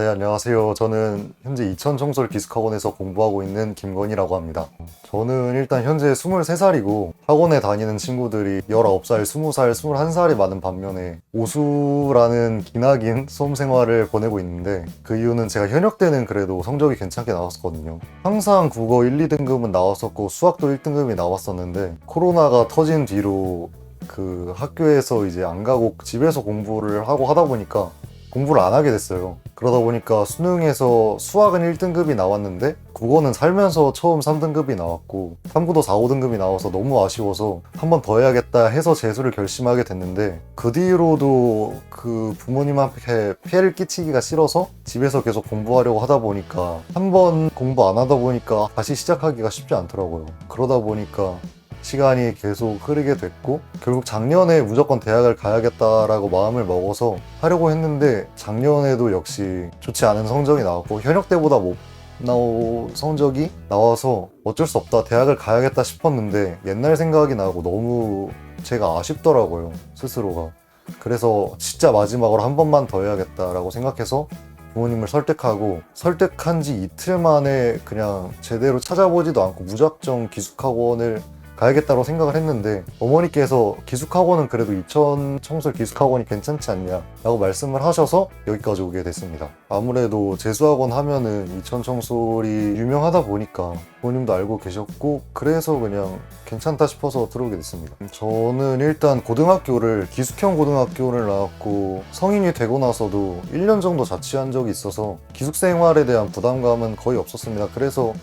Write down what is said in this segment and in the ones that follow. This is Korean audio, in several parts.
네, 안녕하세요. 저는 현재 이천청솔 기숙학원에서 공부하고 있는 김건희라고 합니다. 저는 일단 현재 23살이고 학원에 다니는 친구들이 19살, 20살, 21살이 많은 반면에 오수라는 기나긴 수험 생활을 보내고 있는데 그 이유는 제가 현역 때는 그래도 성적이 괜찮게 나왔었거든요. 항상 국어 1, 2등급은 나왔었고 수학도 1등급이 나왔었는데 코로나가 터진 뒤로 그 학교에서 이제 안 가고 집에서 공부를 하고 하다 보니까 공부를 안 하게 됐어요. 그러다 보니까 수능에서 수학은 1등급이 나왔는데 국어는 살면서 처음 3등급이 나왔고 탐구도 4, 5등급이 나와서 너무 아쉬워서 한 번 더 해야겠다 해서 재수를 결심하게 됐는데 그 뒤로도 그 부모님한테 피해를 끼치기가 싫어서 집에서 계속 공부하려고 하다 보니까 한 번 공부 안 하다 보니까 다시 시작하기가 쉽지 않더라고요. 그러다 보니까 시간이 계속 흐르게 됐고 결국 작년에 무조건 대학을 가야겠다라고 마음을 먹어서 하려고 했는데 작년에도 역시 좋지 않은 성적이 나왔고 현역 때보다 못 나온 성적이 나와서 어쩔 수 없다 대학을 가야겠다 싶었는데 옛날 생각이 나고 너무 제가 아쉽더라고요 스스로가. 그래서 진짜 마지막으로 한 번만 더 해야겠다라고 생각해서 부모님을 설득하고 설득한 지 이틀 만에 그냥 제대로 찾아보지도 않고 무작정 기숙학원을 가야겠다고 생각을 했는데 어머니께서 기숙학원은 그래도 이천청솔 기숙학원이 괜찮지 않냐 라고 말씀을 하셔서 여기까지 오게 됐습니다. 아무래도 재수학원 하면은 이천청솔이 유명하다 보니까 부모님도 알고 계셨고 그래서 그냥 괜찮다 싶어서 들어오게 됐습니다. 저는 일단 고등학교를 기숙형 고등학교를 나왔고 성인이 되고 나서도 1년 정도 자취한 적이 있어서 기숙생활에 대한 부담감은 거의 없었습니다. 그래서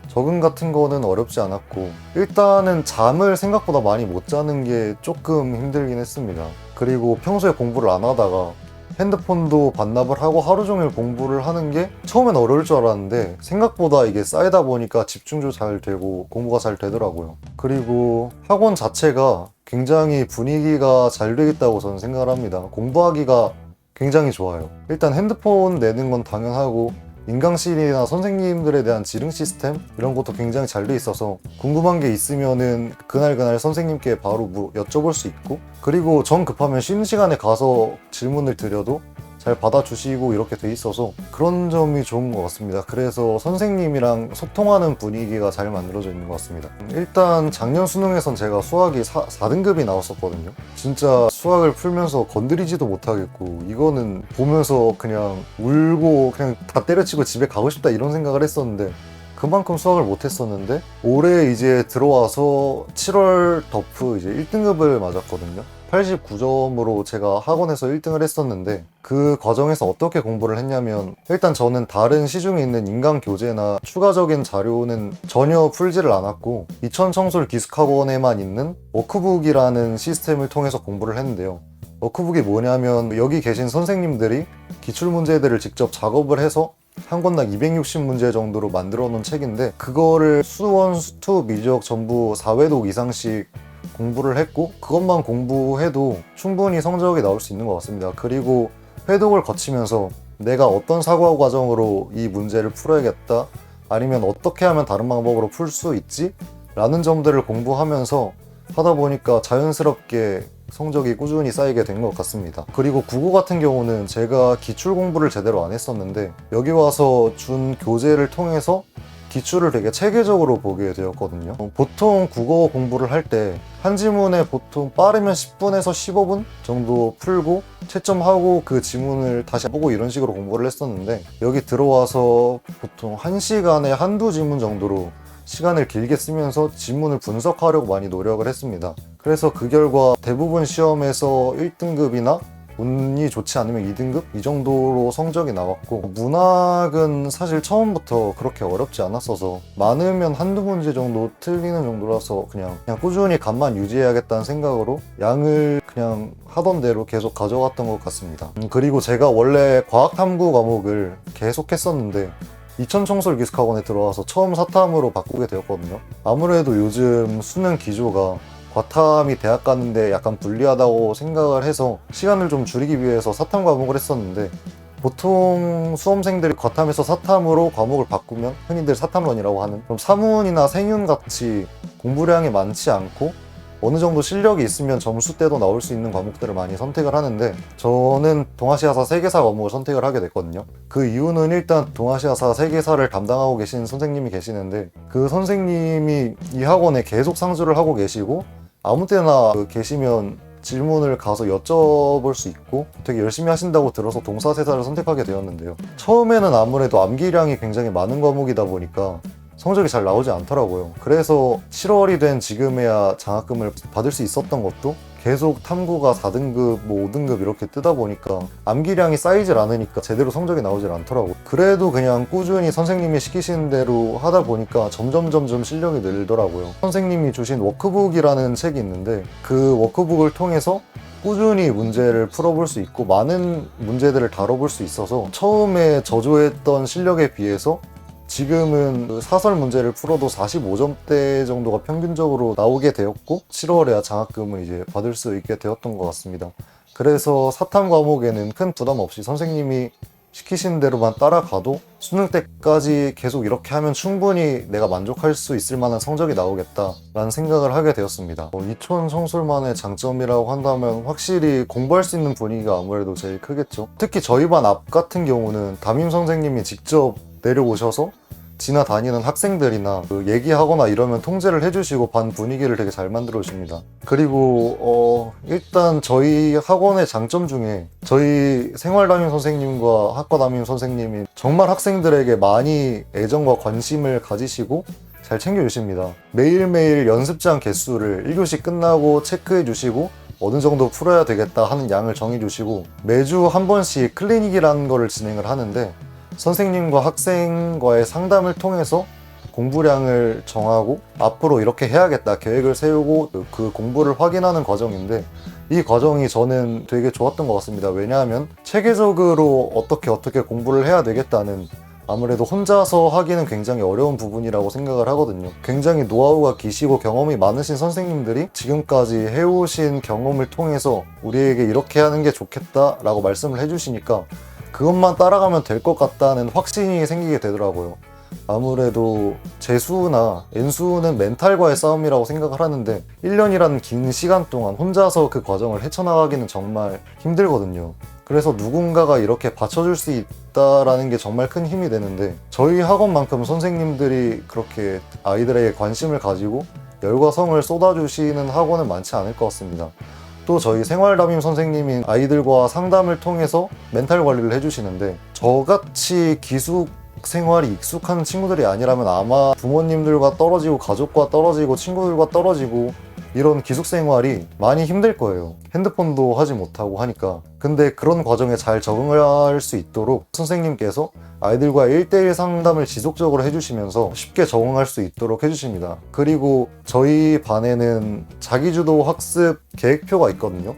적응 같은 거는 어렵지 않았고 일단은 잠을 생각보다 많이 못 자는 게 조금 힘들긴 했습니다. 그리고 평소에 공부를 안 하다가 핸드폰도 반납을 하고 하루 종일 공부를 하는 게 처음엔 어려울 줄 알았는데 생각보다 이게 쌓이다 보니까 집중도 잘 되고 공부가 잘 되더라고요. 그리고 학원 자체가 굉장히 분위기가 잘 되겠다고 저는 생각을 합니다. 공부하기가 굉장히 좋아요. 일단 핸드폰 내는 건 당연하고 인강실이나 선생님들에 대한 지능 시스템 이런 것도 굉장히 잘 돼 있어서 궁금한 게 있으면은 그날 선생님께 바로 여쭤볼 수 있고 그리고 정 급하면 쉬는 시간에 가서 질문을 드려도 잘 받아주시고 이렇게 돼 있어서 그런 점이 좋은 것 같습니다. 그래서 선생님이랑 소통하는 분위기가 잘 만들어져 있는 것 같습니다. 일단 작년 수능에선 제가 수학이 4등급이 나왔었거든요. 진짜 수학을 풀면서 건드리지도 못하겠고 이거는 보면서 그냥 울고 그냥 다 때려치고 집에 가고 싶다 이런 생각을 했었는데 그만큼 수학을 못했었는데 올해 이제 들어와서 7월 덕후 이제 1등급을 맞았거든요. 89점으로 제가 학원에서 1등을 했었는데 그 과정에서 어떻게 공부를 했냐면 일단 저는 다른 시중에 있는 인강 교재나 추가적인 자료는 전혀 풀지를 않았고 이천청솔 기숙학원에만 있는 워크북이라는 시스템을 통해서 공부를 했는데요. 워크북이 뭐냐면 여기 계신 선생님들이 기출문제들을 직접 작업을 해서 한 권당 260문제 정도로 만들어 놓은 책인데 그거를 수원, 수투, 미적 전부 4회독 이상씩 공부를 했고 그것만 공부해도 충분히 성적이 나올 수 있는 것 같습니다. 그리고 회독을 거치면서 내가 어떤 사고 과정으로 이 문제를 풀어야겠다 아니면 어떻게 하면 다른 방법으로 풀 수 있지? 라는 점들을 공부하면서 하다 보니까 자연스럽게 성적이 꾸준히 쌓이게 된 것 같습니다. 그리고 국어 같은 경우는 제가 기출 공부를 제대로 안 했었는데 여기 와서 준 교재를 통해서 기출을 되게 체계적으로 보게 되었거든요. 보통 국어 공부를 할 때 한 지문에 보통 빠르면 10분에서 15분 정도 풀고 채점하고 그 지문을 다시 보고 이런 식으로 공부를 했었는데 여기 들어와서 보통 1시간에 한두 지문 정도로 시간을 길게 쓰면서 지문을 분석하려고 많이 노력을 했습니다. 그래서 그 결과 대부분 시험에서 1등급이나 운이 좋지 않으면 2등급? 이 정도로 성적이 나왔고 문학은 사실 처음부터 그렇게 어렵지 않았어서 많으면 한두 문제 정도 틀리는 정도라서 그냥 꾸준히 감만 유지해야겠다는 생각으로 양을 그냥 하던 대로 계속 가져갔던 것 같습니다. 그리고 제가 원래 과학탐구 과목을 계속 했었는데 이천청솔 기숙학원에 들어와서 처음 사탐으로 바꾸게 되었거든요. 아무래도 요즘 수능 기조가 과탐이 대학 가는데 약간 불리하다고 생각을 해서 시간을 좀 줄이기 위해서 사탐 과목을 했었는데 보통 수험생들이 과탐에서 사탐으로 과목을 바꾸면 흔히들 사탐론이라고 하는 좀 사문이나 생윤 같이 공부량이 많지 않고 어느 정도 실력이 있으면 점수대도 나올 수 있는 과목들을 많이 선택을 하는데 저는 동아시아사 세계사 과목을 선택을 하게 됐거든요. 그 이유는 일단 동아시아사 세계사를 담당하고 계신 선생님이 계시는데 그 선생님이 이 학원에 계속 상주를 하고 계시고 아무 때나 계시면 질문을 가서 여쭤볼 수 있고 되게 열심히 하신다고 들어서 동사세사를 선택하게 되었는데요. 처음에는 아무래도 암기량이 굉장히 많은 과목이다 보니까 성적이 잘 나오지 않더라고요. 그래서 7월이 된 지금에야 장학금을 받을 수 있었던 것도 계속 탐구가 4등급, 5등급 이렇게 뜨다 보니까 암기량이 쌓이질 않으니까 제대로 성적이 나오질 않더라고요. 그래도 그냥 꾸준히 선생님이 시키시는 대로 하다 보니까 점점 실력이 늘더라고요. 선생님이 주신 워크북이라는 책이 있는데 그 워크북을 통해서 꾸준히 문제를 풀어볼 수 있고 많은 문제들을 다뤄볼 수 있어서 처음에 저조했던 실력에 비해서 지금은 그 사설 문제를 풀어도 45점대 정도가 평균적으로 나오게 되었고 7월에야 장학금을 이제 받을 수 있게 되었던 것 같습니다. 그래서 사탐 과목에는 큰 부담 없이 선생님이 시키신 대로만 따라가도 수능 때까지 계속 이렇게 하면 충분히 내가 만족할 수 있을 만한 성적이 나오겠다라는 생각을 하게 되었습니다. 이촌 청술만의 장점이라고 한다면 확실히 공부할 수 있는 분위기가 아무래도 제일 크겠죠. 특히 저희 반 앞 같은 경우는 담임 선생님이 직접 내려오셔서 지나다니는 학생들이나 얘기하거나 이러면 통제를 해주시고 반 분위기를 되게 잘 만들어 주십니다. 그리고 일단 저희 학원의 장점 중에 저희 생활담임 선생님과 학과담임 선생님이 정말 학생들에게 많이 애정과 관심을 가지시고 잘 챙겨주십니다. 매일매일 연습장 개수를 1교시 끝나고 체크해 주시고 어느 정도 풀어야 되겠다 하는 양을 정해 주시고 매주 한 번씩 클리닉이라는 거를 진행을 하는데 선생님과 학생과의 상담을 통해서 공부량을 정하고 앞으로 이렇게 해야겠다 계획을 세우고 그 공부를 확인하는 과정인데 이 과정이 저는 되게 좋았던 것 같습니다. 왜냐하면 체계적으로 어떻게 공부를 해야 되겠다는 아무래도 혼자서 하기는 굉장히 어려운 부분이라고 생각을 하거든요. 굉장히 노하우가 기시고 경험이 많으신 선생님들이 지금까지 해오신 경험을 통해서 우리에게 이렇게 하는 게 좋겠다라고 말씀을 해주시니까 그것만 따라가면 될 것 같다는 확신이 생기게 되더라고요. 아무래도 재수나 N수는 멘탈과의 싸움이라고 생각을 하는데 1년이라는 긴 시간 동안 혼자서 그 과정을 헤쳐나가기는 정말 힘들거든요. 그래서 누군가가 이렇게 받쳐줄 수 있다라는 게 정말 큰 힘이 되는데 저희 학원만큼 선생님들이 그렇게 아이들에게 관심을 가지고 열과 성을 쏟아주시는 학원은 많지 않을 것 같습니다. 또 저희 생활담임 선생님인 아이들과 상담을 통해서 멘탈 관리를 해주시는데 저같이 기숙 생활이 익숙한 친구들이 아니라면 아마 부모님들과 떨어지고 가족과 떨어지고 친구들과 떨어지고 이런 기숙 생활이 많이 힘들 거예요. 핸드폰도 하지 못하고 하니까. 근데 그런 과정에 잘 적응할 수 있도록 선생님께서 아이들과 1대1 상담을 지속적으로 해주시면서 쉽게 적응할 수 있도록 해주십니다. 그리고 저희 반에는 자기주도 학습 계획표가 있거든요.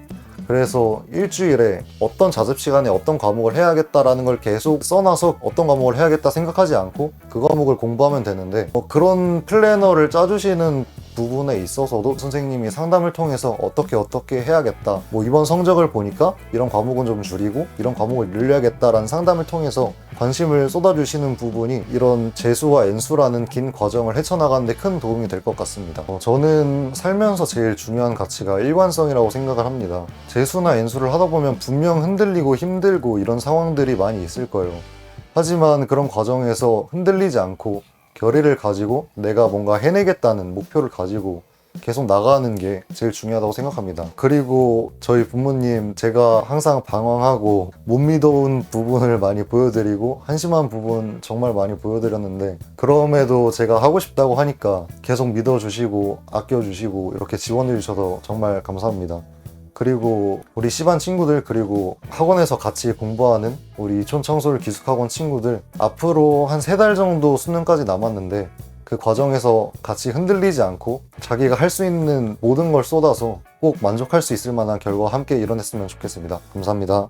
그래서 일주일에 어떤 자습 시간에 어떤 과목을 해야겠다라는 걸 계속 써놔서 어떤 과목을 해야겠다 생각하지 않고 그 과목을 공부하면 되는데 그런 플래너를 짜주시는 부분에 있어서도 선생님이 상담을 통해서 어떻게 해야겠다 이번 성적을 보니까 이런 과목은 좀 줄이고 이런 과목을 늘려야겠다라는 상담을 통해서 관심을 쏟아주시는 부분이 이런 재수와 N수라는 긴 과정을 헤쳐나가는 데 큰 도움이 될 것 같습니다. 저는 살면서 제일 중요한 가치가 일관성이라고 생각을 합니다. 재수나 N수를 하다 보면 분명 흔들리고 힘들고 이런 상황들이 많이 있을 거예요. 하지만 그런 과정에서 흔들리지 않고 결의를 가지고 내가 뭔가 해내겠다는 목표를 가지고 계속 나가는 게 제일 중요하다고 생각합니다. 그리고 저희 부모님 제가 항상 방황하고 못 믿어온 부분을 많이 보여드리고 한심한 부분 정말 많이 보여드렸는데 그럼에도 제가 하고 싶다고 하니까 계속 믿어주시고 아껴주시고 이렇게 지원해 주셔서 정말 감사합니다. 그리고 우리 C반 친구들 그리고 학원에서 같이 공부하는 우리 이촌청솔 기숙학원 친구들 앞으로 한 3달 정도 수능까지 남았는데 그 과정에서 같이 흔들리지 않고 자기가 할 수 있는 모든 걸 쏟아서 꼭 만족할 수 있을 만한 결과와 함께 이뤄냈으면 좋겠습니다. 감사합니다.